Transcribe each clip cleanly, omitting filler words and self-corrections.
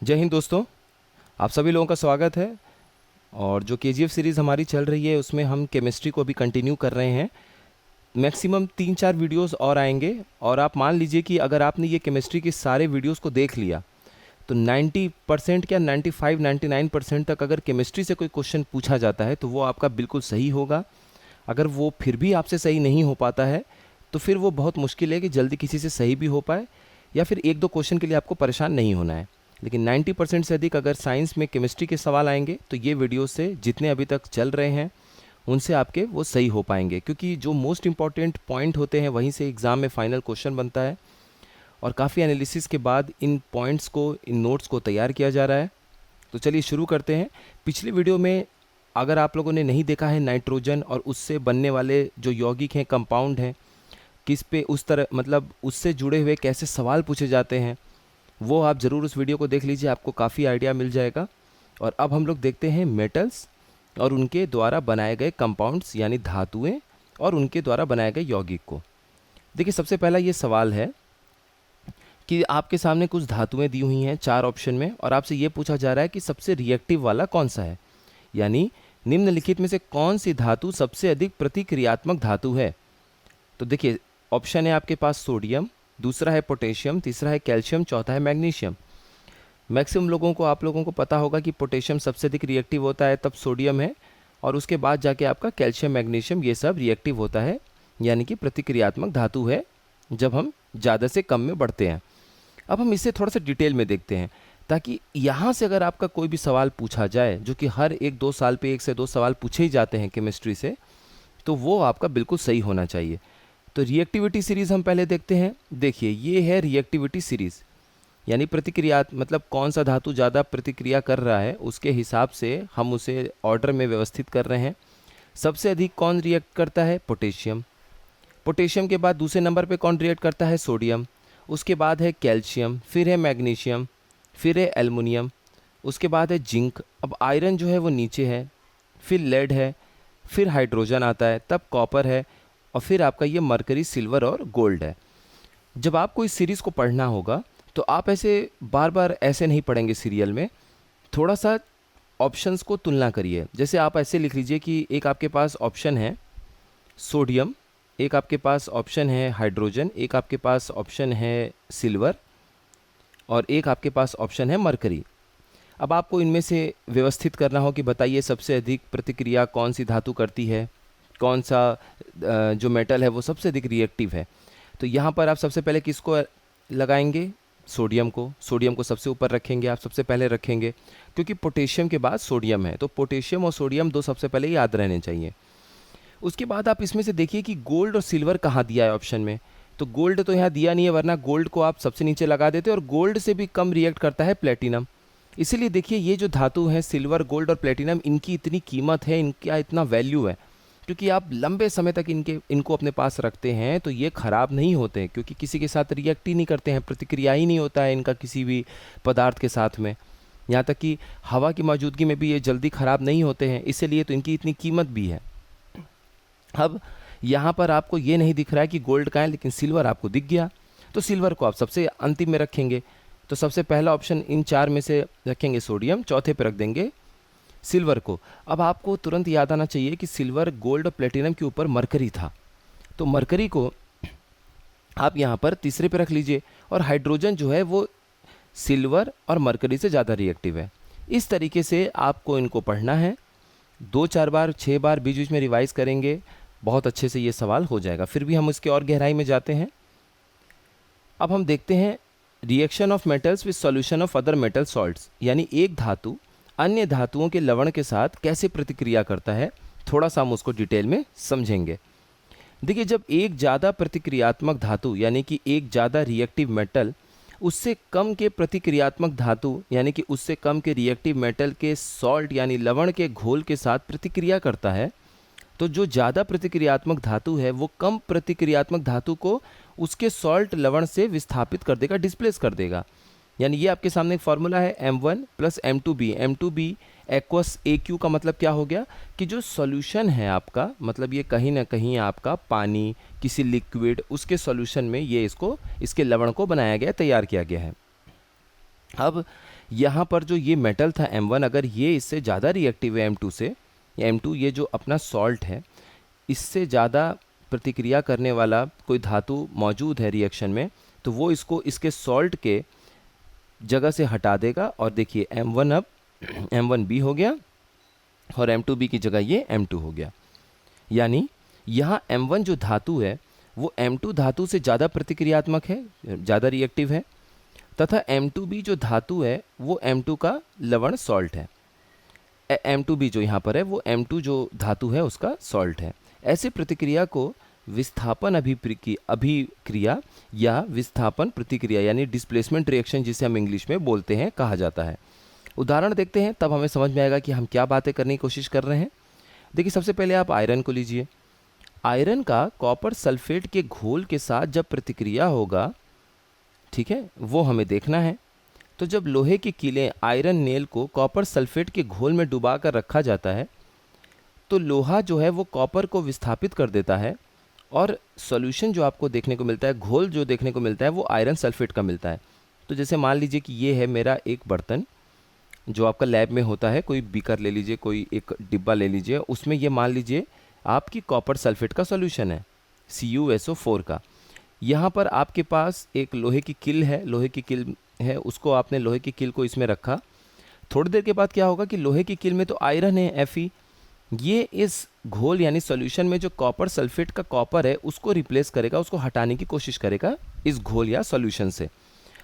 जय हिंद दोस्तों, आप सभी लोगों का स्वागत है। और जो केजीएफ सीरीज़ हमारी चल रही है उसमें हम केमिस्ट्री को अभी कंटिन्यू कर रहे हैं। मैक्सिमम 3-4 वीडियोस और आएंगे और आप मान लीजिए कि अगर आपने ये केमिस्ट्री के सारे वीडियोस को देख लिया तो 90% क्या 95-99% तक अगर केमिस्ट्री से कोई क्वेश्चन पूछा जाता है तो वो आपका बिल्कुल सही होगा। अगर वो फिर भी आपसे सही नहीं हो पाता है तो फिर वो बहुत मुश्किल है कि जल्दी किसी से सही भी हो पाए, या फिर 1-2 क्वेश्चन के लिए आपको परेशान नहीं होना है। लेकिन 90% से अधिक अगर साइंस में केमिस्ट्री के सवाल आएंगे तो ये वीडियो से जितने अभी तक चल रहे हैं उनसे आपके वो सही हो पाएंगे, क्योंकि जो मोस्ट इंपॉर्टेंट पॉइंट होते हैं वहीं से एग्ज़ाम में फाइनल क्वेश्चन बनता है। और काफ़ी एनालिसिस के बाद इन पॉइंट्स को, इन नोट्स को तैयार किया जा रहा है। तो चलिए शुरू करते हैं। पिछली वीडियो में अगर आप लोगों ने नहीं देखा है, नाइट्रोजन और उससे बनने वाले जो यौगिक हैं, कंपाउंड हैं, किस पे उस तरह मतलब उससे जुड़े हुए कैसे सवाल पूछे जाते हैं, वो आप ज़रूर उस वीडियो को देख लीजिए, आपको काफ़ी आइडिया मिल जाएगा। और अब हम लोग देखते हैं मेटल्स और उनके द्वारा बनाए गए कंपाउंड्स यानी धातुएं और उनके द्वारा बनाए गए यौगिक को। देखिए, सबसे पहला ये सवाल है कि आपके सामने कुछ धातुएं दी हुई हैं 4 ऑप्शन में, और आपसे ये पूछा जा रहा है कि सबसे रिएक्टिव वाला कौन सा है, यानी निम्नलिखित में से कौन सी धातु सबसे अधिक प्रतिक्रियात्मक धातु है। तो देखिए, ऑप्शन है आपके पास सोडियम, दूसरा है पोटेशियम, तीसरा है कैल्शियम, चौथा है मैग्नीशियम। मैक्सिमम लोगों को, आप लोगों को पता होगा कि पोटेशियम सबसे अधिक रिएक्टिव होता है, तब सोडियम है, और उसके बाद जाके आपका कैल्शियम, मैग्नीशियम, ये सब रिएक्टिव होता है, यानी कि प्रतिक्रियात्मक धातु है जब हम ज़्यादा से कम में बढ़ते हैं। अब हम इसे थोड़ा सा डिटेल में देखते हैं, ताकि यहाँ से अगर आपका कोई भी सवाल पूछा जाए, जो कि हर 1-2 साल पे 1 से 2 सवाल पूछे ही जाते हैं केमिस्ट्री से, तो वो आपका बिल्कुल सही होना चाहिए। तो रिएक्टिविटी सीरीज़ हम पहले देखते हैं। देखिए, ये है रिएक्टिविटी सीरीज़, यानी प्रतिक्रिया मतलब कौन सा धातु ज़्यादा प्रतिक्रिया कर रहा है उसके हिसाब से हम उसे ऑर्डर में व्यवस्थित कर रहे हैं। सबसे अधिक कौन रिएक्ट करता है? पोटेशियम। पोटेशियम के बाद दूसरे नंबर पे कौन रिएक्ट करता है? सोडियम। उसके बाद है कैल्शियम, फिर है मैग्नीशियम, फिर है एल्युमिनियम, उसके बाद है जिंक। अब आयरन जो है वो नीचे है, फिर लेड है, फिर हाइड्रोजन आता है, तब कॉपर है, और फिर आपका ये मरकरी, सिल्वर और गोल्ड है। जब आपको इस सीरीज़ को पढ़ना होगा तो आप ऐसे बार बार ऐसे नहीं पढ़ेंगे सीरियल में, थोड़ा सा ऑप्शंस को तुलना करिए। जैसे आप ऐसे लिख लीजिए कि एक आपके पास ऑप्शन है सोडियम, एक आपके पास ऑप्शन है हाइड्रोजन, एक आपके पास ऑप्शन है सिल्वर, और एक आपके पास ऑप्शन है मरकरी। अब आपको इनमें से व्यवस्थित करना हो कि बताइए सबसे अधिक प्रतिक्रिया कौन सी धातु करती है, कौन सा जो मेटल है वो सबसे अधिक रिएक्टिव है। तो यहाँ पर आप सबसे पहले किसको लगाएंगे? सोडियम को। सोडियम को सबसे ऊपर रखेंगे, आप सबसे पहले रखेंगे, क्योंकि पोटेशियम के बाद सोडियम है, तो पोटेशियम और सोडियम दो सबसे पहले याद रहने चाहिए। उसके बाद आप इसमें से देखिए कि गोल्ड और सिल्वर कहाँ दिया है ऑप्शन में। तो गोल्ड तो यहाँ दिया नहीं है, वरना गोल्ड को आप सबसे नीचे लगा देते, और गोल्ड से भी कम रिएक्ट करता है प्लेटिनम। इसीलिए देखिए, ये जो धातु हैं सिल्वर, गोल्ड और प्लेटिनम, इनकी इतनी कीमत है, इनका इतना वैल्यू है, क्योंकि आप लंबे समय तक इनको अपने पास रखते हैं तो ये ख़राब नहीं होते, क्योंकि किसी के साथ रिएक्ट ही नहीं करते हैं, प्रतिक्रिया ही नहीं होता है इनका किसी भी पदार्थ के साथ में। यहाँ तक कि हवा की मौजूदगी में भी ये जल्दी ख़राब नहीं होते हैं, इसीलिए तो इनकी इतनी कीमत भी है। अब यहाँ पर आपको ये नहीं दिख रहा है कि गोल्ड का है, लेकिन सिल्वर आपको दिख गया, तो सिल्वर को आप सबसे अंतिम में रखेंगे। तो सबसे पहला ऑप्शन इन 4 में से रखेंगे सोडियम, चौथे पे रख देंगे सिल्वर को। अब आपको तुरंत याद आना चाहिए कि सिल्वर, गोल्ड और प्लेटिनम के ऊपर मरकरी था, तो मरकरी को आप यहाँ पर तीसरे पे रख लीजिए, और हाइड्रोजन जो है वो सिल्वर और मरकरी से ज़्यादा रिएक्टिव है। इस तरीके से आपको इनको पढ़ना है, 2-4 बार, 6 बार बीच बीच में रिवाइज करेंगे, बहुत अच्छे से ये सवाल हो जाएगा। फिर भी हम इसके और गहराई में जाते हैं। अब हम देखते हैं reaction of metals with solution of other metal salts, यानी एक धातु अन्य धातुओं के लवण के साथ कैसे प्रतिक्रिया करता है, थोड़ा सा हम उसको डिटेल में समझेंगे। देखिए, जब एक ज़्यादा प्रतिक्रियात्मक धातु यानी कि एक ज़्यादा रिएक्टिव मेटल उससे कम के प्रतिक्रियात्मक धातु यानी कि उससे कम के रिएक्टिव मेटल के सॉल्ट यानी लवण के घोल के साथ प्रतिक्रिया करता है, तो जो ज़्यादा प्रतिक्रियात्मक धातु है वो कम प्रतिक्रियात्मक धातु को उसके सॉल्ट लवण से विस्थापित कर देगा, डिस्प्लेस कर देगा। यानी ये आपके सामने एक फार्मूला है M1 + M2B। M2B aqueous AQ का मतलब क्या हो गया कि जो सॉल्यूशन है आपका, मतलब ये कहीं ना कहीं आपका पानी, किसी लिक्विड, उसके सॉल्यूशन में ये इसके लवण को बनाया गया, तैयार किया गया है। अब यहाँ पर जो ये मेटल था M1, अगर ये इससे ज़्यादा रिएक्टिव है M2 से, या M2 ये जो अपना सॉल्ट है इससे ज़्यादा प्रतिक्रिया करने वाला कोई धातु मौजूद है रिएक्शन में, तो वो इसको इसके सॉल्ट के जगह से हटा देगा। और देखिए M1 अब M1B हो गया और M2B की जगह ये M2 हो गया। यानी यहाँ M1 जो धातु है वो M2 धातु से ज़्यादा प्रतिक्रियात्मक है, ज़्यादा रिएक्टिव है, तथा M2B जो धातु है वो M2 का लवण सॉल्ट है। M2B जो यहाँ पर है वो M2 जो धातु है उसका सॉल्ट है। ऐसे प्रतिक्रिया को विस्थापन अभिक्रिया या विस्थापन प्रतिक्रिया यानी डिस्प्लेसमेंट रिएक्शन जिसे हम इंग्लिश में बोलते हैं कहा जाता है। उदाहरण देखते हैं, तब हमें समझ में आएगा कि हम क्या बातें करने की कोशिश कर रहे हैं। देखिए सबसे पहले आप आयरन को लीजिए। आयरन का कॉपर सल्फेट के घोल के साथ जब प्रतिक्रिया होगा, ठीक है, वो हमें देखना है। तो जब लोहे की कीलें आयरन नेल को कॉपर सल्फेट के घोल में डुबा कर रखा जाता है तो लोहा जो है वो कॉपर को विस्थापित कर देता है और सॉल्यूशन जो आपको देखने को मिलता है, घोल जो देखने को मिलता है वो आयरन सल्फेट का मिलता है। तो जैसे मान लीजिए कि ये है मेरा एक बर्तन जो आपका लैब में होता है, कोई बीकर ले लीजिए, कोई एक डिब्बा ले लीजिए, उसमें ये मान लीजिए आपकी कॉपर सल्फेट का सॉल्यूशन है CuSO4 का। यहाँ पर आपके पास एक लोहे की किल है, लोहे की किल है, उसको आपने लोहे की किल को इसमें रखा। थोड़ी देर के बाद क्या होगा कि लोहे की किल में तो आयरन है Fe, ये इस घोल यानी सॉल्यूशन में जो कॉपर सल्फेट का कॉपर है उसको रिप्लेस करेगा, उसको हटाने की कोशिश करेगा इस घोल या सॉल्यूशन से।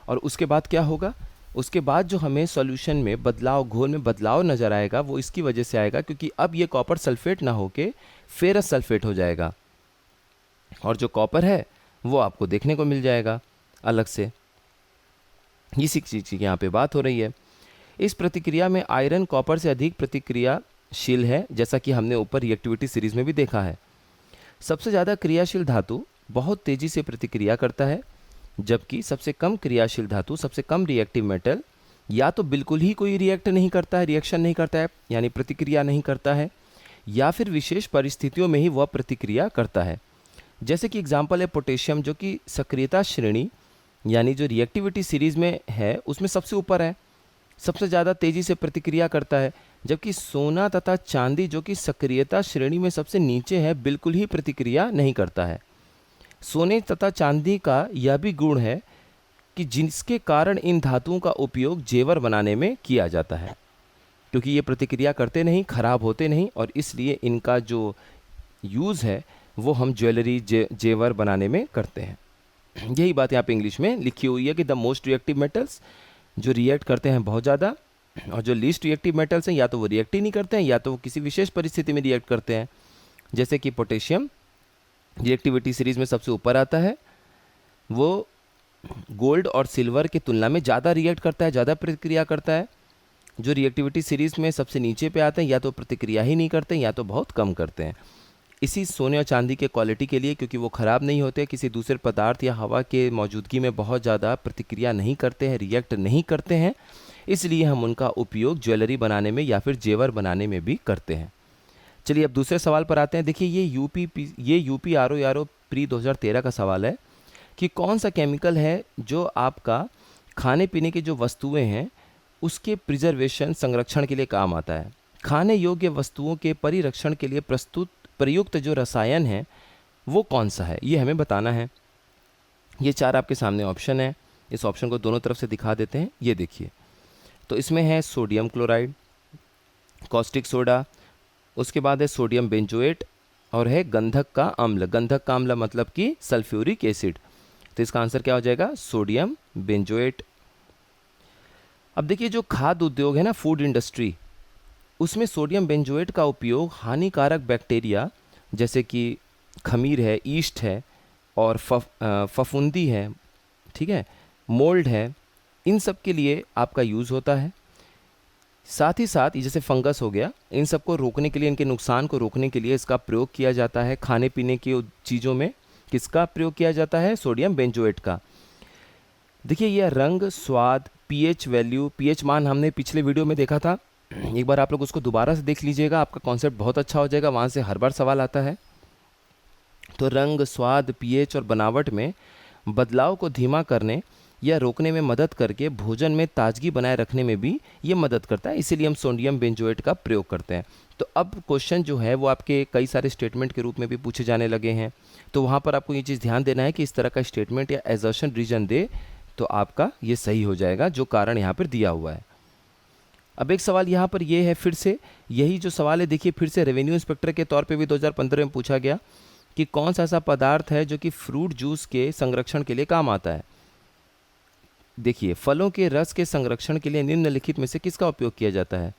और उसके बाद क्या होगा, उसके बाद जो हमें सॉल्यूशन में बदलाव, घोल में बदलाव नज़र आएगा वो इसकी वजह से आएगा क्योंकि अब ये कॉपर सल्फेट ना होके फेरस सल्फेट हो जाएगा और जो कॉपर है वो आपको देखने को मिल जाएगा अलग से। इसी चीज़ की यहाँ पे बात हो रही है। इस प्रतिक्रिया में आयरन कॉपर से अधिक प्रतिक्रियाशील है, जैसा कि हमने ऊपर रिएक्टिविटी सीरीज में भी देखा है। सबसे ज़्यादा क्रियाशील धातु बहुत तेज़ी से प्रतिक्रिया करता है, जबकि सबसे कम क्रियाशील धातु, सबसे कम रिएक्टिव मेटल या तो बिल्कुल ही कोई रिएक्शन नहीं करता है यानी प्रतिक्रिया नहीं करता है, या फिर विशेष परिस्थितियों में ही वह प्रतिक्रिया करता है। जैसे कि एग्जाम्पल है पोटेशियम, जो कि सक्रियता श्रेणी यानी जो रिएक्टिविटी सीरीज में है उसमें सबसे ऊपर है, सबसे ज़्यादा तेज़ी से प्रतिक्रिया करता है, जबकि सोना तथा चांदी जो कि सक्रियता श्रेणी में सबसे नीचे है बिल्कुल ही प्रतिक्रिया नहीं करता है। सोने तथा चांदी का यह भी गुण है कि जिसके कारण इन धातुओं का उपयोग जेवर बनाने में किया जाता है, क्योंकि ये प्रतिक्रिया करते नहीं, खराब होते नहीं, और इसलिए इनका जो यूज़ है वो हम ज्वेलरी, जेवर बनाने में करते हैं। यही बात यहाँ पे इंग्लिश में लिखी हुई है कि द मोस्ट रिएक्टिव मेटल्स, जो रिएक्ट करते हैं बहुत ज़्यादा, और जो लीस्ट रिएक्टिव मेटल्स हैं या तो वो रिएक्ट ही नहीं करते हैं या तो वो किसी विशेष परिस्थिति में रिएक्ट करते हैं। जैसे कि पोटेशियम रिएक्टिविटी सीरीज में सबसे ऊपर आता है, वो गोल्ड और सिल्वर की तुलना में ज़्यादा रिएक्ट करता है, ज़्यादा प्रतिक्रिया करता है। जो रिएक्टिविटी सीरीज में सबसे नीचे पे आते हैं या तो प्रतिक्रिया ही नहीं करते हैं या तो बहुत कम करते हैं। इसी सोने और चांदी के क्वालिटी के लिए, क्योंकि वो ख़राब नहीं होते, किसी दूसरे पदार्थ या हवा के मौजूदगी में बहुत ज़्यादा प्रतिक्रिया नहीं करते हैं, रिएक्ट नहीं करते हैं, इसलिए हम उनका उपयोग ज्वेलरी बनाने में या फिर जेवर बनाने में भी करते हैं। चलिए अब दूसरे सवाल पर आते हैं। देखिए ये यूपी आर प्री 2013 का सवाल है कि कौन सा केमिकल है जो आपका खाने पीने की जो वस्तुएं हैं उसके प्रिजर्वेशन, संरक्षण के लिए काम आता है। खाने योग्य वस्तुओं के परिरक्षण के लिए प्रयुक्त जो रसायन है वो कौन सा है, ये हमें बताना है। ये 4 आपके सामने ऑप्शन है, इस ऑप्शन को दोनों तरफ से दिखा देते हैं। ये देखिए, तो इसमें है सोडियम क्लोराइड, कॉस्टिक सोडा, उसके बाद है सोडियम बेंजोएट और है गंधक का अम्ल। गंधक का अम्ल मतलब कि सल्फ्यूरिक एसिड। तो इसका आंसर क्या हो जाएगा, सोडियम बेंजोएट। अब देखिए जो खाद्य उद्योग है ना, फूड इंडस्ट्री, उसमें सोडियम बेंजोएट का उपयोग हानिकारक बैक्टीरिया जैसे कि खमीर है, ईस्ट है और फफूंदी है, ठीक है, मोल्ड है, इन सब के लिए आपका यूज़ होता है। साथ ही साथ ये जैसे फंगस हो गया, इन सब को रोकने के लिए, इनके नुकसान को रोकने के लिए इसका प्रयोग किया जाता है। खाने पीने की चीज़ों में किसका प्रयोग किया जाता है, सोडियम बेंजोएट का। देखिए यह रंग, स्वाद, पीएच वैल्यू, पीएच मान हमने पिछले वीडियो में देखा था, एक बार आप लोग उसको दोबारा से देख लीजिएगा, आपका कॉन्सेप्ट बहुत अच्छा हो जाएगा, वहाँ से हर बार सवाल आता है। तो रंग, स्वाद, पीएच और बनावट में बदलाव को धीमा करने या रोकने में मदद करके भोजन में ताजगी बनाए रखने में भी ये मदद करता है, इसीलिए हम सोडियम बेंजोएट का प्रयोग करते हैं। तो अब क्वेश्चन जो है वो आपके कई सारे स्टेटमेंट के रूप में भी पूछे जाने लगे हैं, तो वहाँ पर आपको ये चीज़ ध्यान देना है कि इस तरह का स्टेटमेंट या एजर्शन रीजन दे तो आपका ये सही हो जाएगा जो कारण यहाँ पर दिया हुआ है। अब एक सवाल यहाँ पर ये है, फिर से यही जो सवाल है देखिए, फिर से रेवेन्यू इंस्पेक्टर के तौर पे भी 2015 में पूछा गया कि कौन सा ऐसा पदार्थ है जो कि फ्रूट जूस के संरक्षण के लिए काम आता है। देखिए, फलों के रस के संरक्षण के लिए निम्नलिखित में से किसका उपयोग किया जाता है?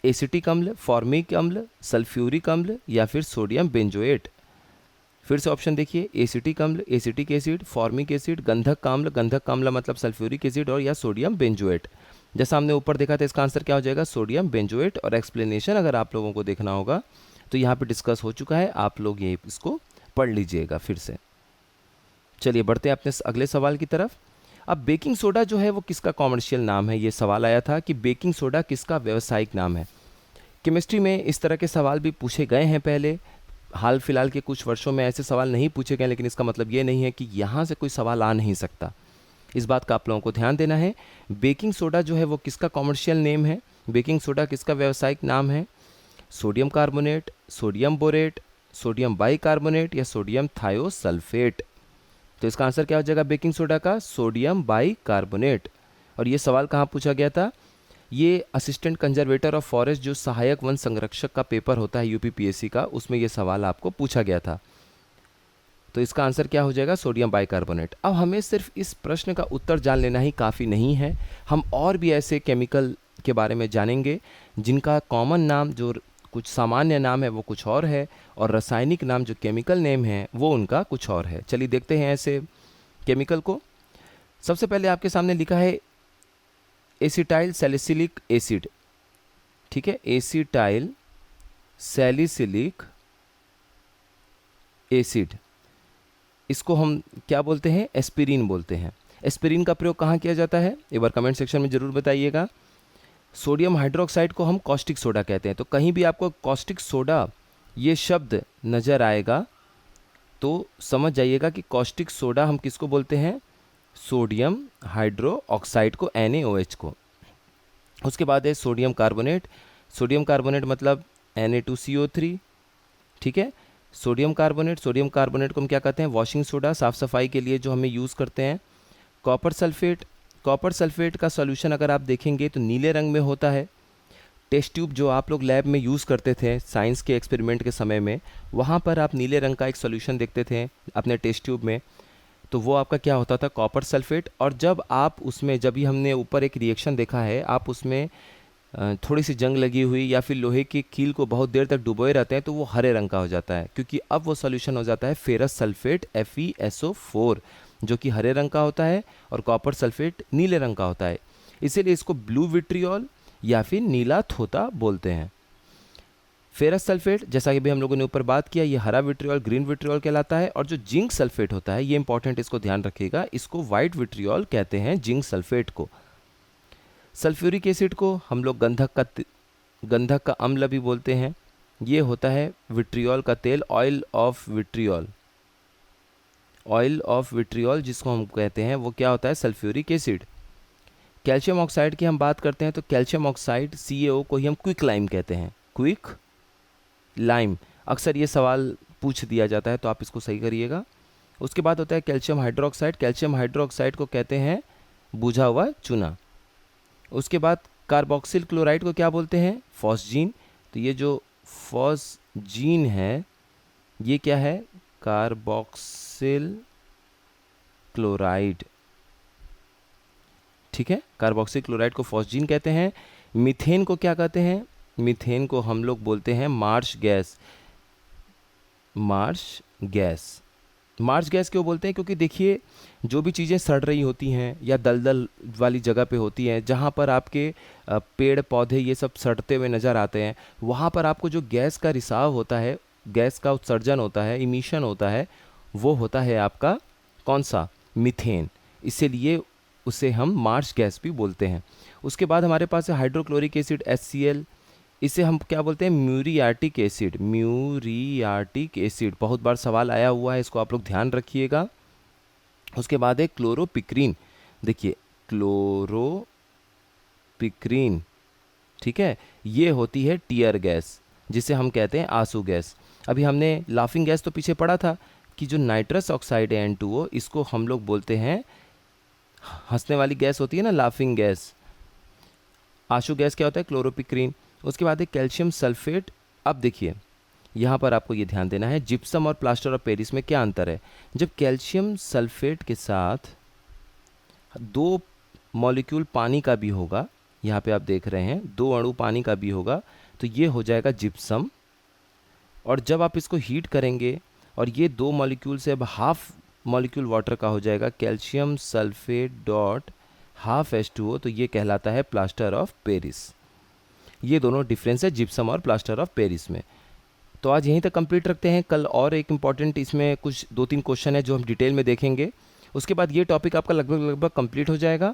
एसिटिक अम्ल, फॉर्मिक अम्ल, सल्फ्यूरिक अम्ल या फिर सोडियम बेंजोएट। फिर से ऑप्शन देखिए, एसिटिक अम्ल, एसिटिक एसिड, फॉर्मिक एसिड, गंधक अम्ल, गंधक अम्ल मतलब सल्फ्यूरिक एसिड, और या सोडियम बेंजोएट। जैसा हमने ऊपर देखा था, इसका आंसर क्या हो जाएगा? Sodium benzoate. और एक्सप्लेनेशन अगर आप लोगों को देखना होगा तो यहाँ पे डिस्कस हो चुका है, आप लोग ये इसको पढ़ लीजिएगा फिर से। चलिए बढ़ते हैं अपने अगले सवाल की तरफ। अब बेकिंग सोडा जो है वो किसका कॉमर्शियल नाम है? ये सवाल आया था कि बेकिंग सोडा किसका व्यावसायिक नाम है। केमिस्ट्री में इस तरह के सवाल भी पूछे गए हैं पहले, हाल फिलहाल के कुछ वर्षों में ऐसे सवाल नहीं पूछे गए, लेकिन इसका मतलब ये नहीं है कि यहाँ से कोई सवाल आ नहीं सकता। इस बात का आप लोगों को ध्यान देना है। बेकिंग सोडा जो है वो किसका कॉमर्शियल नेम है? बेकिंग सोडा किसका व्यावसायिक नाम है? Sodium carbonate, sodium borate, sodium bicarbonate या सोडियम थायोसल्फेट। तो इसका आंसर क्या हो जाएगा बेकिंग सोडा का? Sodium bicarbonate. और ये सवाल कहाँ पूछा गया था? ये असिस्टेंट कंजर्वेटर ऑफ फॉरेस्ट जो सहायक वन संरक्षक का पेपर होता है यूपीपीएससी का, उसमें ये सवाल आपको पूछा गया था। तो इसका आंसर क्या हो जाएगा? Sodium bicarbonate. अब हमें सिर्फ इस प्रश्न का उत्तर जान लेना ही काफ़ी नहीं है, हम और भी ऐसे केमिकल के बारे में जानेंगे जिनका कॉमन नाम, जो कुछ सामान्य नाम है वो कुछ और है, और रासायनिक नाम जो केमिकल नेम है वो उनका कुछ और है। चलिए देखते हैं ऐसे केमिकल को। सबसे पहले आपके सामने लिखा है एसिटाइल सैलिसिलिक एसिड, ठीक है, एसिटाइल सैलिसिलिक एसिड, इसको हम क्या बोलते हैं? एस्पिरिन बोलते हैं। एस्पिरिन का प्रयोग कहाँ किया जाता है? एक बार कमेंट सेक्शन में ज़रूर बताइएगा। सोडियम हाइड्रोक्साइड को हम कॉस्टिक सोडा कहते हैं, तो कहीं भी आपको कॉस्टिक सोडा ये शब्द नज़र आएगा तो समझ जाइएगा कि कॉस्टिक सोडा हम किसको बोलते हैं? सोडियम हाइड्रो ऑक्साइड को, NaOH को। उसके बाद है सोडियम कार्बोनेट। सोडियम कार्बोनेट मतलब Na2CO3, ठीक है। सोडियम कार्बोनेट को हम क्या कहते हैं? वॉशिंग सोडा, साफ़ सफाई के लिए जो हमें यूज़ करते हैं। कॉपर सल्फेट का सॉल्यूशन अगर आप देखेंगे तो नीले रंग में होता है। टेस्ट ट्यूब जो आप लोग लैब में यूज़ करते थे साइंस के एक्सपेरिमेंट के समय में, वहाँ पर आप नीले रंग का एक सॉल्यूशन देखते थे अपने टेस्ट ट्यूब में, तो वो आपका क्या होता था? Copper sulphate. और जब आप उसमें, जब भी हमने ऊपर एक रिएक्शन देखा है, आप उसमें थोड़ी सी जंग लगी हुई या फिर लोहे की कील को बहुत देर तक डुबोए रहते हैं तो वो हरे रंग का हो जाता है, क्योंकि अब वो सॉल्यूशन हो जाता है फेरस सल्फेट FeSO4 जो कि हरे रंग का होता है, और कॉपर सल्फेट नीले रंग का होता है। इसीलिए इसको ब्लू विट्रियोल या फिर नीला थोता बोलते हैं। फेरस सल्फेट, जैसा कि भी हम लोगों ने ऊपर बात किया, ये हरा विट्रियोल, ग्रीन विट्रियोल कहलाता है। और जो जिंक सल्फेट होता है, ये इंपॉर्टेंट, इसको ध्यान रखिएगा, इसको वाइट विट्रियोल कहते हैं, जिंक सल्फेट को। सल्फ्यूरिक एसिड को हम लोग गंधक का अम्ल भी बोलते हैं। ये होता है विट्रियोल का तेल, ऑयल ऑफ विट्रियोल जिसको हम कहते हैं, वो क्या होता है? Sulphuric acid. कैल्शियम ऑक्साइड की हम बात करते हैं तो कैल्शियम ऑक्साइड CaO को ही हम क्विक लाइम कहते हैं, क्विक लाइम। अक्सर ये सवाल पूछ दिया जाता है तो आप इसको सही करिएगा। उसके बाद होता है कैल्शियम हाइड्रोक्साइड को कहते हैं बुझा हुआ चूना। उसके बाद कार्बोक्सिल क्लोराइड को क्या बोलते हैं? फॉस्जीन। तो ये जो फॉस्जीन है ये क्या है? कार्बोक्सिल क्लोराइड, ठीक है। कार्बोक्सिल क्लोराइड को फॉस्जीन कहते हैं। मीथेन को क्या कहते हैं? मीथेन को हम लोग बोलते हैं मार्श गैस। मार्श गैस क्यों बोलते हैं? क्योंकि देखिए, जो भी चीज़ें सड़ रही होती हैं या दलदल वाली जगह पे होती हैं, जहाँ पर आपके पेड़ पौधे ये सब सड़ते हुए नज़र आते हैं, वहाँ पर आपको जो गैस का रिसाव होता है, गैस का उत्सर्जन होता है, इमिशन होता है, वो होता है आपका कौन सा? मीथेन। इसीलिए उसे हम मार्श गैस भी बोलते हैं। उसके बाद हमारे पास है हाइड्रोक्लोरिक एसिड HCl, इसे हम क्या बोलते हैं? Muriatic acid. बहुत बार सवाल आया हुआ है, इसको आप लोग ध्यान रखिएगा। उसके बाद है क्लोरोपिक्रीन, देखिए क्लोरोपिक्रीन, ठीक है, ये होती है टीयर गैस, जिसे हम कहते हैं आंसू गैस। अभी हमने लाफिंग गैस तो पीछे पढ़ा था कि जो नाइट्रस ऑक्साइड है N2O, इसको हम लोग बोलते हैं, हंसने वाली गैस होती है ना लाफिंग गैस। आंसू गैस क्या होता है? क्लोरोपिक्रीन। उसके बाद है कैल्शियम सल्फेट। अब देखिए यहाँ पर आपको ये ध्यान देना है, जिप्सम और प्लास्टर ऑफ पेरिस में क्या अंतर है। जब कैल्शियम सल्फेट के साथ 2 मॉलिक्यूल पानी का भी होगा, यहाँ पे आप देख रहे हैं 2 अणु पानी का भी होगा, तो ये हो जाएगा जिप्सम। और जब आप इसको हीट करेंगे और ये 2 मॉलिक्यूल से अब हाफ मॉलिक्यूल वाटर का हो जाएगा, calcium sulphate dot half H2O, तो ये कहलाता है प्लास्टर ऑफ पेरिस। ये दोनों डिफरेंस है जिप्सम और प्लास्टर ऑफ पेरिस में। तो आज यहीं तक कंप्लीट रखते हैं। कल और एक इम्पॉर्टेंट इसमें कुछ 2-3 क्वेश्चन है जो हम डिटेल में देखेंगे। उसके बाद ये टॉपिक आपका लगभग कंप्लीट हो जाएगा।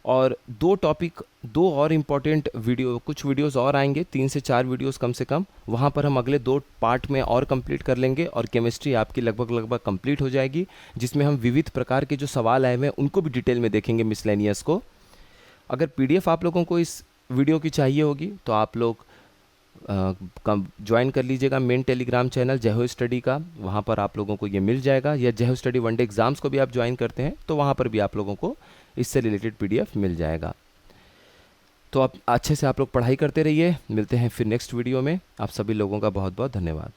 और 2 और इम्पॉर्टेंट कुछ वीडियोस और आएंगे, 3 से 4 वीडियोस कम से कम। वहाँ पर हम अगले 2 पार्ट में और कंप्लीट कर लेंगे और केमिस्ट्री आपकी लगभग कंप्लीट हो जाएगी, जिसमें हम विविध प्रकार के जो सवाल आए हुए हैं उनको भी डिटेल में देखेंगे, मिसलेनियस को। अगर PDF आप लोगों को इस वीडियो की चाहिए होगी तो आप लोग ज्वाइन कर लीजिएगा मेन टेलीग्राम चैनल जय हो स्टडी का। वहाँ पर आप लोगों को ये मिल जाएगा, या जय हो स्टडी वनडे एग्ज़ाम्स को भी आप ज्वाइन करते हैं तो वहाँ पर भी आप लोगों को इससे रिलेटेड PDF मिल जाएगा। तो आप अच्छे से आप लोग पढ़ाई करते रहिए। मिलते हैं फिर नेक्स्ट वीडियो में। आप सभी लोगों का बहुत बहुत धन्यवाद।